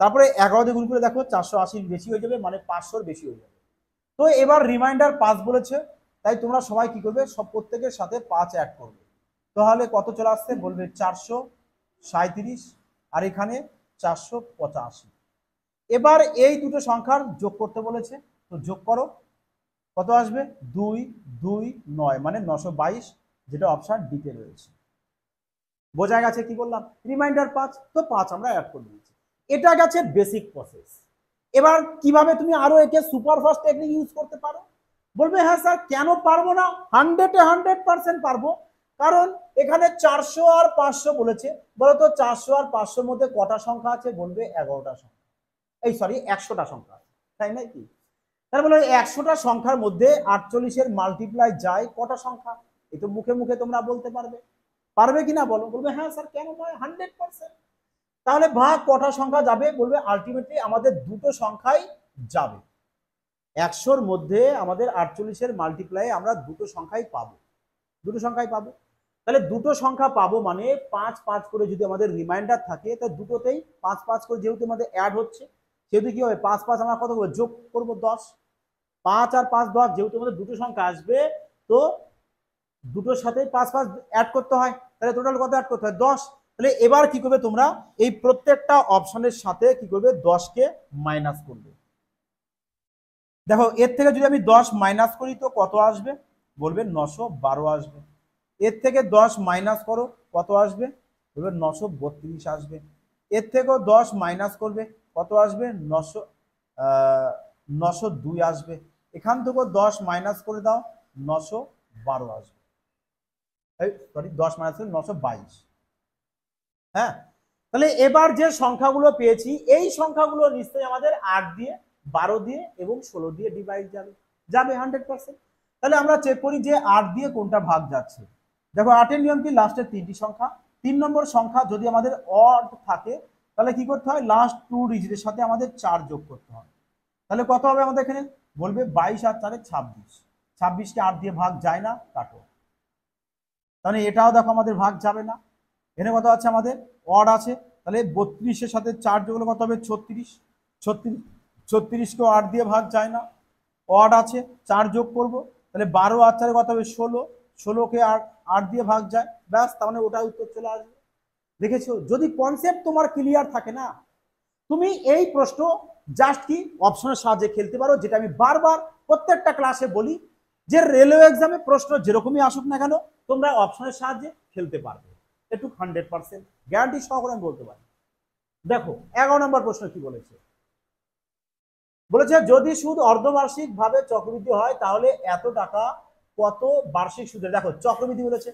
তারপরে 11 দিয়ে গুণ করে দেখো 480 বেশি হয়ে যাবে, মানে 500 বেশি হয়ে যাবে। তো এবার রিমাইন্ডার 5 বলেছে, তাই তোমরা সবাই কি করবে, সব প্রত্যেকের সাথে 5 অ্যাড করবে। তাহলে কত চলে আসছে, বলবে 437, আর এখানে 485। এবার এই দুটো সংখ্যার যোগ করতে বলেছে, তো যোগ করো, কত আসবে 2 2 9, মানে 922, যেটা অপশন ডিতে রয়েছে। বোঝা গেছে কি বললাম, রিমাইন্ডার 5, তো 5 আমরা অ্যাড করে দিয়েছি। এটা গেছে বেসিক প্রসেস। এবার কিভাবে তুমি আরো একে সুপারফাস্ট টেকনিক ইউজ করতে পারো, বলবে হ্যাঁ স্যার কেন পারবো না, 100% পারবো। কারণ এখানে 400 আর 500 বলেছে, বলতো 400 আর 500 মধ্যে কটা সংখ্যা আছে, বলবে 11টা সংখ্যা, এই সরি 100টা সংখ্যা, তাই নাকি? তার মানে 100টা সংখ্যার মধ্যে 48-এর মাল্টিপ্লাই যায় কটা সংখ্যা, এই তো মুখে মুখে তোমরা বলতে পারবে। পারবে কিনা বলো, বলবে হ্যাঁ স্যার কেন নয়, 100%। তাহলে ভাগ কটা সংখ্যা যাবে, বলবে আলটিমেটলি আমাদের দুটো সংখ্যাই যাবে। 100-র মধ্যে আমাদের 48-এর মাল্টিপ্লাই আমরা দুটো সংখ্যাই পাবো, দুটো সংখ্যাই পাবো। তাহলে দুটো সংখ্যা পাবো মানে 5 5 করে যদি আমাদের রিমাইন্ডার থাকে, তাহলে দুটোতেই 5 5 করে যেহেতু আমাদের অ্যাড হচ্ছে, সেহেতু কি হবে 5 5 আমরা কত করবো, যোগ করবো 10, 5 আর 5 10, যেহেতু আমাদের দুটো সংখ্যা আসবে, তো দুটোর সাথে 5 5 অ্যাড করতে হয়, তাহলে টোটাল কত অ্যাড করতে হয়, 10। তাহলে এবার কি করবে তোমরা, এই প্রত্যেকটা অপশনের সাথে কি করবে, 10-কে মাইনাস করবে। দেখো এর থেকে যদি আমি 10 মাইনাস করি তো কত আসবে, বলবে 912 আসবে। এর থেকে 10 মাইনাস করো কত আসবে, বলবে 932 আসবে। এর থেকেও 10 মাইনাস করবে কত আসবে, 902 আসবে। এখান থেকেও 10 মাইনাস করে দাও, 912 আসবে। সরি 10 মাইনাস করে 922। হ্যাঁ, তাহলে এবার যে সংখ্যাগুলো পেয়েছি, এই সংখ্যাগুলো নিশ্চয়ই আমাদের 8 দিয়ে, 12 দিয়ে এবং 16 দিয়ে ডিভাইড যাবে, যাবে 100%। তাহলে আমরা চেক করি যে 8 দিয়ে কোনটা ভাগ যাচ্ছে। দেখো 8-এর নিয়ম কি, লাস্টের 3টি সংখ্যা, 3 নম্বর সংখ্যা যদি আমাদের অড থাকে, তাহলে কি করতে হয়, লাস্ট 2 ডিজিটের সাথে আমাদের 4 যোগ করতে হয়। তাহলে কত হবে আমাদের এখানে, বলবে 22 আর 4 26, 26-কে 8 দিয়ে ভাগ যায় না, কাটো। তাহলে এটাও দেখো আমাদের ভাগ যাবে না। এখানে কত আছে আমাদের, অড আছে, তাহলে 32-এর সাথে 4 যোগ করলে কত হবে, 36, 36-কেও 8 দিয়ে ভাগ যায় না, অড আছে, 4 যোগ করব, তাহলে 12 আর 4 কত হবে 16, 16-কে 8 দিয়ে ভাগ যায়, ব্যাস, তার মানে ওটা উত্তর চলে আসবে। দেখেছো, যদি কনসেপ্ট তোমার ক্লিয়ার থাকে না, তুমি এই প্রশ্ন জাস্ট কি অপশনের সাহায্যে খেলতে পারো, যেটা আমি বারবার প্রত্যেকটা ক্লাসে বলি, যে রেলওয়ে এক্সামে প্রশ্ন যেরকমই আসুক না কেন তোমরা অপশনের সাহায্যে খেলতে পারবে, একটু 100% গ্যারান্টি সহকারে আমি বলতে পারি। দেখো 11 নম্বর প্রশ্ন কি বলেছে, বলেছে যদি সুদ অর্ধবার্ষিক ভাবে চক্রবৃদ্ধি হয় তাহলে এত টাকা কত বার্ষিক সুদের। দেখো চক্রবৃদ্ধি বলেছে,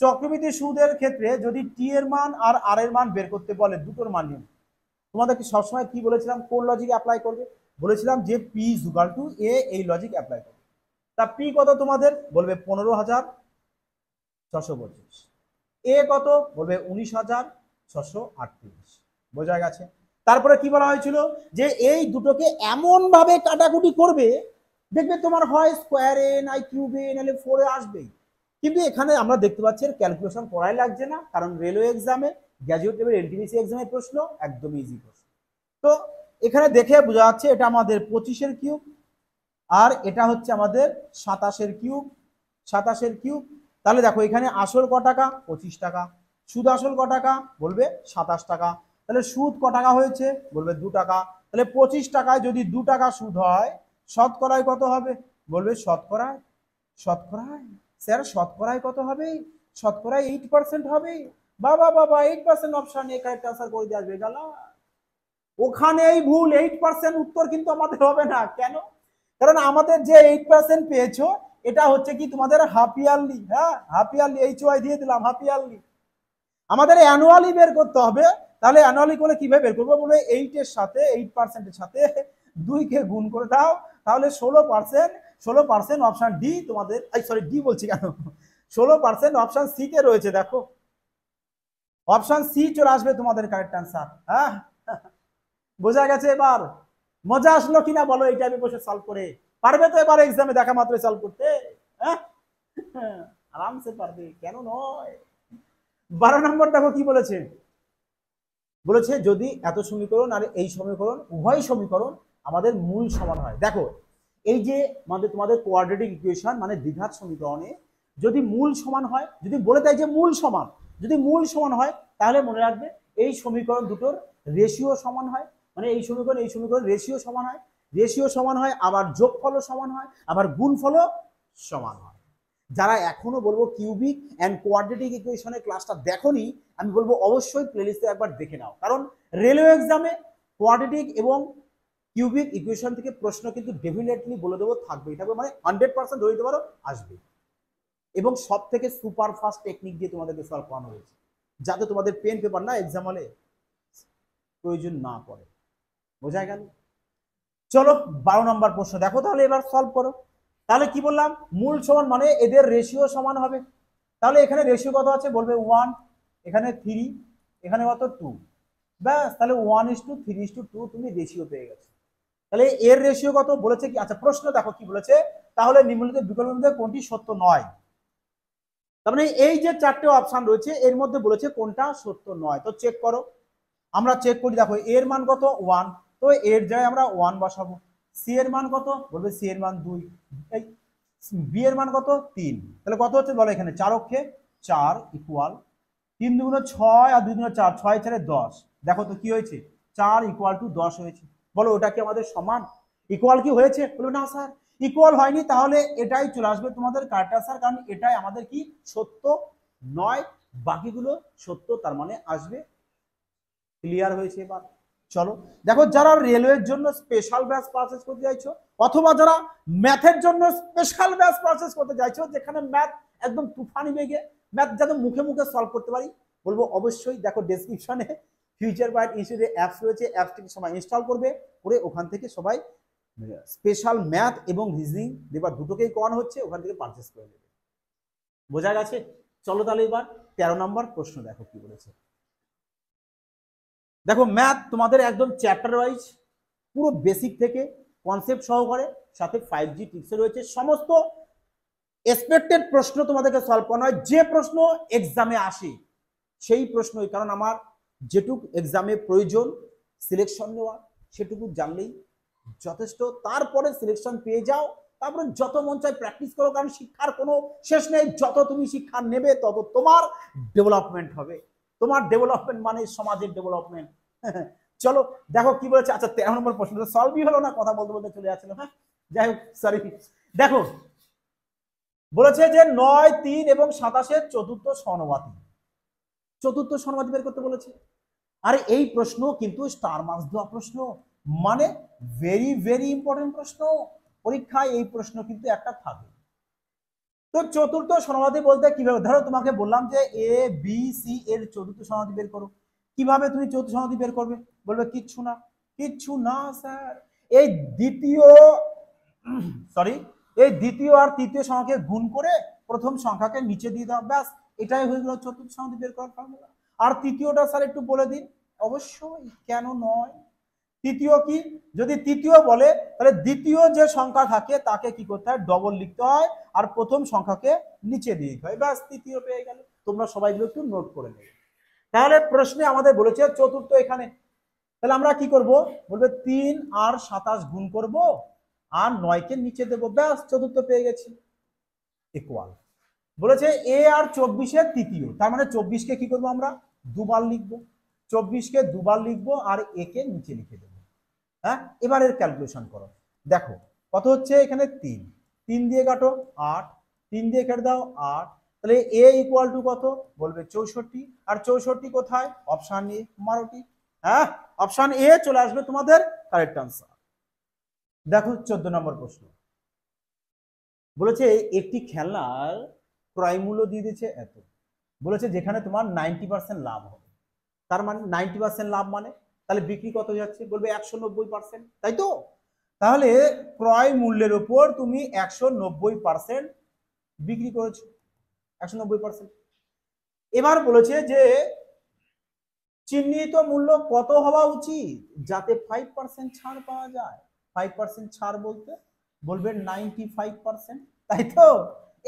চক্রবৃদ্ধি সুদের ক্ষেত্রে যদি টি এর মান আর আর এর মান বের করতে বলে, দুটোর মান নিয়ে তোমাদেরকে সবসময় কি বলেছিলাম, কোন লজিক অ্যাপ্লাই করবে, বলেছিলাম যে পি ইজ ইকুয়াল টু এ, এই লজিক অ্যাপ্লাই করবে। তা পি কত তোমাদের, বলবে 15,625, এ কত বলবে 19,638, বোঝা গেছে। তারপরে কি বলা হয়েছিল যে এই দুটোকে এমন ভাবে কাটাকুটি করবে দেখবে তোমার হয় স্কোয়ারে নাই কিউবে নাহলে 4 এ আসবেই, কিন্তু এখানে আমরা দেখতে পাচ্ছি ক্যালকুলেশন করাই লাগছে না, কারণ রেলওয়ে এক্সামে গ্র্যাজুয়েট লেভেল এনটিপিসি এক্সামের প্রশ্ন একদম ইজি প্রশ্ন। তো এখানে দেখে বোঝা যাচ্ছে এটা আমাদের 25-এর কিউব আর এটা হচ্ছে আমাদের 27-এর কিউব, 27-এর কিউব। তাহলে দেখো এখানে আসল ক টাকা, 25 টাকা, সুদ আসল ক টাকা, বলবে 27 টাকা, তাহলে সুদ ক টাকা হয়েছে, বলবে 2 টাকা, তাহলে 25 টাকায় যদি 2 টাকা সুদ হয় শতকরায় কত হবে, বলবে শতকরায়, শতকরায় স্যার শতকরায় কত হবে, শতকরায় 8% হবে। বাবা বাবা 8% অপশন এ কারেক্ট আনসার করে দিয়ে আসবে গালা, ওখানেই ভুল, 8% উত্তর কিন্তু আমাদের হবে না। কেন, কারণ আমাদের যে 8% পেয়েছো এটা হচ্ছে কি তোমাদের হাফ ইয়ারলি, হ্যাঁ হাফ ইয়ারলি, HY দিয়ে দিলাম হাফ ইয়ারলি, আমাদের অ্যানুয়ালি বের করতে হবে। তাহলে অ্যানুয়ালি করে কিভাবে বের করবো, বলবে 8-এর সাথে 8%-এর সাথে 2 কে গুণ করে দাও, তাহলে 16%, 16% অপশন ডি তোমাদের, সরি ডি বলছি কেন, 16% অপশন সি তে রয়েছে। দেখো অপশন সি চলে আসবে তোমাদের কারেক্ট আনসার। হ্যাঁ বোঝা গেছে এবার, মজা আসলো কিনা বলো এই টাইমে বসে সলভ করে, পারবে তো এবার এক্সামে দেখা মাত্র সলভ করতে, হ্যাঁ আরামসে পারবে, কেন নয়। 12 নম্বর দেখো কি বলেছে, বলেছে যদি এত সমীকরণ আর এই সমীকরণ উভয় সমীকরণ আমাদের মূল সমান হয়। দেখো এই যে আমাদের তোমাদের কোয়াড্রেটিক ইকুয়েশন মানে দ্বিঘাত সমীকরণে যদি মূল সমান হয়, যদি বলে দেয় যে মূল সমান, যদি মূল সমান হয় তাহলে মনে রাখবে এই সমীকরণ দুটোর রেশিও সমান হয়, মানে এই সমীকরণ রেশিও সমান হয়, রেশিও সমান হয়, আবার যোগফলও সমান হয়, আবার গুণফলও সমান হয়। যারা এখনো বলবো কিউবিক অ্যান্ড কোয়াড্রেটিক ইকুয়েশনের ক্লাসটা দেখোনি, আমি বলবো অবশ্যই প্লেলিস্টে একবার দেখে নাও, কারণ রেলওয়ে এক্সামে কোয়াড্রেটিক এবং কিউবিক ইকুয়েশন থেকে প্রশ্ন কিন্তু ডেফিনেটলি বলে দেবো থাকবেই থাকবে, মানে 100% ধরে দিতে পারো আসবে। এবং সব থেকে সুপার ফাস্ট টেকনিক দিয়ে তোমাদেরকে সলভ করানো হয়েছে, যাতে তোমাদের পেন পেপার না এক্সাম হলে প্রয়োজন না পড়ে, বোঝা গেল। চলো 12 নম্বর প্রশ্ন দেখো, তাহলে এবার সলভ করো। তাহলে কি বললাম, মূল সমান মানে এদের রেশিও সমান হবে, তাহলে এখানে রেশিও কত আছে, বলবে 1, এখানে 3, এখানে কত 2, ব্যাস তাহলে 1:3:2 তুমি রেশিও পেয়ে গেছো। তাহলে এর রেশিও কত বলেছে কি, আচ্ছা প্রশ্ন দেখো কি বলেছে, তাহলে নিম্নলিখিত বিকল্পের মধ্যে কোনটি সত্য নয়। তার মানে এই যে 4টে অপশন রয়েছে এর মধ্যে বলেছে কোনটা সত্য নয়, তো চেক করো। আমরা চেক করি, দেখো এর মান কত 1, তো এর জায়গায় আমরা 1 বসাবো। সি এর মান কত, বলবে সি এর মান 2, এই বি এর মান কত 3, তাহলে কত হচ্ছে বলো এখানে 4 অক্ষে 4 ইকুয়াল 3 দুগুণে 6 আর 2 দুগুণে 4, 6 4 10, দেখো তো কি হয়েছে 4 ইকুয়াল টু 10 হয়েছে। বলো ওটা কি আমাদের সমান, ইকুয়াল কি হয়েছে, বলো না স্যার ইকুয়াল হয়নি, তাহলে এটাই চলে আসবে তোমাদের কারেক্ট আনসার, কারণ এটাই আমাদের কি সত্য নয়, বাকিগুলো সত্য, তার মানে আসবে। ক্লিয়ার হয়েছে এবার। চলো দেখো যারা রেলওয়ের জন্য স্পেশাল ব্যাচ পারচেজ করতে চাইছো, অথবা যারা ম্যাথের জন্য স্পেশাল ব্যাচ পারচেজ করতে চাইছো, যেখানে ম্যাথ একদম তুফানি বেগে, ম্যাথ যাতে মুখে মুখে সলভ করতে পারি, বলবো অবশ্যই দেখো ডেসক্রিপশনে ফিউচার বাইট ইনস্টিটিউটের অ্যাপস রয়েছে, অ্যাপসটিকে সবাই ইনস্টল করবে, করে ওখান থেকে সবাই স্পেশাল ম্যাথ এবং রিজনিং এবার দুটোকেই করানো হচ্ছে, ওখান থেকে পারচেজ করে নেবে, বোঝা গেছে। চলো তাহলে এবার 13 নম্বর প্রশ্ন দেখো কি বলেছে। দেখো ম্যাথ তোমাদের একদম চ্যাপ্টার ওয়াইজ পুরো বেসিক থেকে কনসেপ্ট সহকারে, সাথে 5G টিপস রয়েছে, সমস্ত এক্সপেক্টেড প্রশ্ন তোমাদেরকে সলভ করানো হয়, যে প্রশ্ন এক্সামে আসে সেই প্রশ্নই, কারণ আমার যেটুকু এক্সামে প্রয়োজন সিলেকশন নেওয়া সেটুকু জানলেই যথেষ্ট, তারপরে সিলেকশন পেয়ে যাও, তারপরে যত মন চায় প্র্যাকটিস করো, কারণ শিক্ষার কোনো শেষ নেই, যত তুমি শিক্ষা নেবে তত তোমার ডেভেলপমেন্ট হবে, তোমার ডেভেলপমেন্ট মানে সমাজের ডেভেলপমেন্ট। চলো দেখো কি বলেছে, আচ্ছা 13 নম্বর প্রশ্ন সলভই হলো না, কথা বলতে বলতে চলে যাচ্ছিল, হ্যাঁ যাই হোক সরি। দেখো বলেছে যে 9, 3 এবং 27-এর চতুর্থ সমানুপাতিক। চতুর্থ সমানুপাতিক বের করতে বলেছে। আরে এই প্রশ্ন কিন্তু স্টার মার্কস দেওয়া প্রশ্ন, মানে ভেরি ভেরি ইম্পর্টেন্ট প্রশ্ন। পরীক্ষায় এই প্রশ্ন কিন্তু একটা থাকে। তো চতুর্থ সমানুপাতিক বলতে কিভাবে, ধরো তোমাকে বললাম যে এ বি সি এর চতুর্থ সমানুপাতিক বের করো, কিভাবে তুমি চতুর্থ সমানুপাতিক বের করবে? বলবে কিচ্ছু না, কিচ্ছু না স্যার, এই দ্বিতীয় এই দ্বিতীয় আর তৃতীয় সংখ্যাকে গুণ করে প্রথম সংখ্যাকে নিচে দিয়ে দাও, ব্যাস এটাই হয়ে গেল চতুর্থ সমানুপাতিক বের করার ফর্মুলা। আর তৃতীয়টা স্যার একটু বলে দিন। অবশ্যই, কেন নয়। তৃতীয় কি, যদি তৃতীয় বলে তাহলে দ্বিতীয় যে সংখ্যা থাকে তাকে কি করতে হয়, ডবল লিখতে হয়, আর প্রথম সংখ্যাকে নিচে দিয়ে দিতে হয়, ব্যাস তৃতীয় পেয়ে গেল। তোমরা সবাই গুলো একটু নোট করে নেবে। তাহলে প্রশ্নে আমাদের বলেছে চতুর্থ এখানে, তাহলে আমরা কি করব, বলবে 3 আর 27 গুণ করব আর 9-কে নিচে দেবো, ব্যাস চতুর্থ পেয়ে গেছি। ইকুয়াল বলেছে এ আর 24-এর তৃতীয়, তার মানে 24-কে কি করবো আমরা দুবার লিখবো, 24-কে দুবার লিখবো আর এ কে নিচে লিখে দেবো। হ্যাঁ, এবার এর ক্যালকুলেশন করো, দেখো কত হচ্ছে এখানে 3, 3 দিয়ে কাটো 8, 3 দিয়ে কেটে দাও 8, তাহলে এ ইকুয়াল টু কত, বলবে 64, আর 64 কোথায়, অপশন এ 12টি। হ্যাঁ, অপশন এ চলে আসবে তোমাদের কারেক্ট আনসার। দেখো 14 নম্বর প্রশ্ন, বলেছে একটি খেলনার ক্রয় মূল্য দিয়ে দিয়েছে এত, বলেছে যেখানে তোমার 90% লাভ হবে, তার মানে 90% লাভ মানে তাহলে বিক্রি কত যাচ্ছে, বলবে 190%, তাই তো? তাহলে ক্রয় মূল্যের উপর তুমি 190% বিক্রি করেছো, 190%। এবার বলেছে যে চিহ্নিত মূল্য কত হওয়া উচিত যাতে 5% ছাড় পাওয়া যায়, 5% ছাড় বলতে বলবে 95%, তাই তো?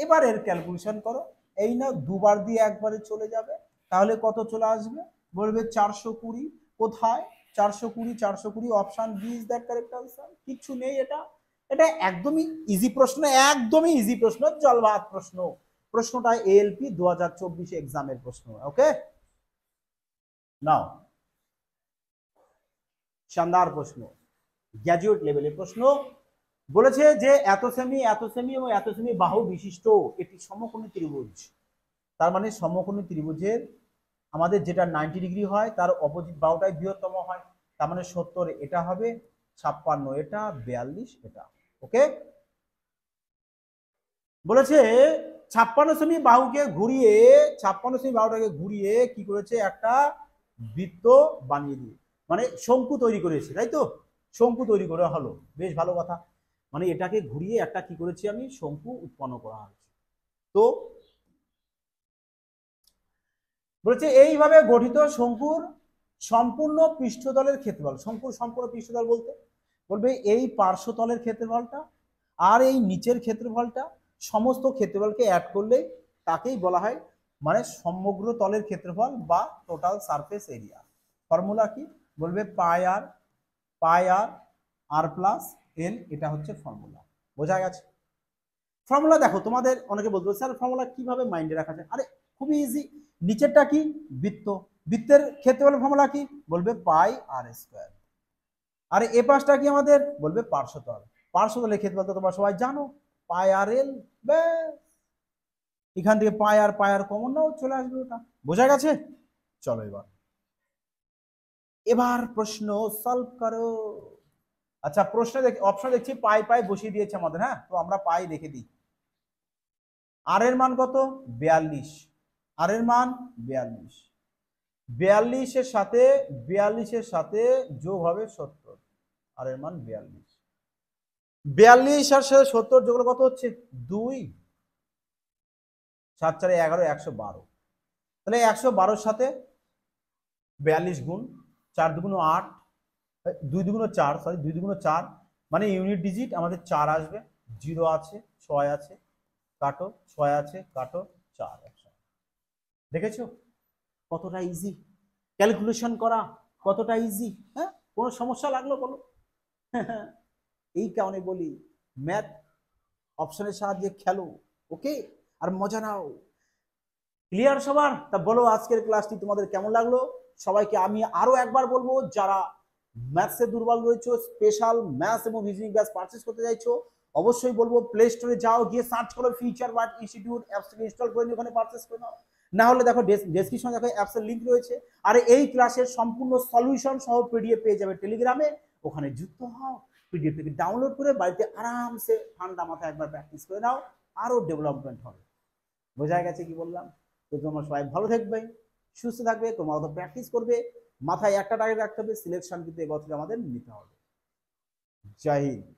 এবার এর ক্যালকুলেশন করো, এই না দুবার দিয়ে একবারে চলে যাবে, তাহলে কত চলে আসবে, বলবে 420। কোথায় 420, 420 option B is that correct answer. কিচ্ছু নেই, এটা এটা একদমই ইজি প্রশ্ন, একদমই ইজি প্রশ্ন, জলভাত প্রশ্ন। প্রশ্নটা এএলপি 2024 এক্সামের প্রশ্ন। ওকে, নাও শানদার প্রশ্ন, গ্র্যাজুয়েট লেভেলের প্রশ্ন। বলেছে যে এত সেমি এত সেমি এবং এত সেমি বাহু বিশিষ্ট একটি সমকোণী ত্রিভুজ, তার মানে সমকোণী ত্রিভুজের আমাদের যেটা 90 ডিগ্রি হয় তার অপোজিট বাহুটাই বৃহত্তম হয়, তার মানে 70 এটা হবে, 56 এটা, 42 এটা। ওকে, বলেছে 56 সেমি বাহুকে ঘুরিয়ে, 56 সেমি বাহুটাকে ঘুরিয়ে কি করেছে, একটা বৃত্ত বানিয়ে দিয়ে, মানে শঙ্কু তৈরি করেছে, তাই তো? শঙ্কু তৈরি করা হলো, বেশ ভালো কথা। মানে এটাকে ঘুরিয়ে একটা কি করেছি আমি, শঙ্কু উৎপন্ন করা হয়েছে। তো বলেছে এইভাবে গঠিত শঙ্কুর সম্পূর্ণ পৃষ্ঠতলের ক্ষেত্রফল, শঙ্কুর সম্পূর্ণ পৃষ্ঠতল বলতে বলবে এই পার্শ্বতলের ক্ষেত্রফলটা আর এই নিচের ক্ষেত্রফলটা, সমস্ত ক্ষেত্রফলকে অ্যাড করলে তাকেই বলা হয় মানে সমগ্র তলের ক্ষেত্রফল বা টোটাল সারফেস এরিয়া। ফর্মুলা কি, বলবে পাই আর আর প্লাস এল, এটা হচ্ছে ফর্মুলা। বোঝা গেছে? ফর্মুলা দেখো, তোমাদের অনেকে বলতো স্যার ফর্মুলা কিভাবে মাইন্ডে রাখা যায়, আরে খুবই ইজি। নিচেরটা কি, বৃত্ত, বৃত্তের ক্ষেত্রফলের ফর্মুলা কি, বলবে পাই আর স্কয়ার। আর এ পাশটা কি আমাদের, বলবে পার্শ্বতল, পার্শ্বতলের ক্ষেত্রফল তো তোমরা সবাই জানো, পাই আর এল। ব্যাস এখান থেকে পাই আর কমন নাও, চলে আসবে ওটা। বোঝা গেছে? চলো এবার প্রশ্ন সলভ করো। আচ্ছা প্রশ্নে অপশন দেখছি পাই বসিয়ে দিয়েছে আমাদের, হ্যাঁ তো আমরা পাই লিখে দিই। আর এর মান কত, 42, আর এর মান 42, 42-এর সাথে যোগ হবে 70, আর এর মান 42, 42 আর সাথে 70 যোগ কত হচ্ছে 2, 7 4 11, 112। তাহলে 112-র সাথে 42 গুণ, 4 দুগুণ 8, 2 দুগুণ 4, সরি 2 দুগুণ 4, মানে ইউনিট ডিজিট আমাদের 4 আসবে, 0 আছে, 6 আছে, কাটো 6 আছে, কাটো 4। দেখেছো কতটা ইজি ক্যালকুলেশন করা, কতটা ইজি। হ্যাঁ, কোনো সমস্যা লাগলো বলো? এই কারণে বলি ম্যাথ অপশনের সাহায্যে খেলো, ওকে, আর মজা নাও। ক্লিয়ার সবার? তা বলো আজকের ক্লাসটি তোমাদের কেমন লাগলো? সবাইকে আমি আরো একবার বলবো, যারা ম্যাথসে দুর্বল রয়েছে, স্পেশাল ম্যাথস এবং রিজনিং ব্যাচ পারচেজ করতে চাইছো, অবশ্যই বলবো প্লে স্টোরে যাও, গিয়ে সার্চ করো ফিউচার ওয়ার্ক ইনস্টিটিউট, অ্যাপসটাকে ইনস্টল করে নিয়ে ওখানে পারচেস করে নাও। না হলে দেখো ডেসক্রিপশনে দেখো অ্যাপসের লিঙ্ক রয়েছে। আর এই ক্লাসের সম্পূর্ণ সলিউশন সহ পিডিএফ পেয়ে যাবে টেলিগ্রামে, ওখানে যুক্ত হও, পিডিএফ থেকে ডাউনলোড করে বাড়িতে আরামসে ঠান্ডা মাথায় একবার প্র্যাকটিস করে নাও, আরও ডেভেলপমেন্ট হবে। বোঝা গেছে কি বললাম? তো তোমরা সবাই ভালো থাকবে, সুস্থ থাকবে, তোমরা অত প্র্যাকটিস করবে, মাথায় একটা টার্গেট রাখতে হবে, সিলেকশন কিন্তু এবছর আমাদের নিতে হবে। জয় হিন্দ।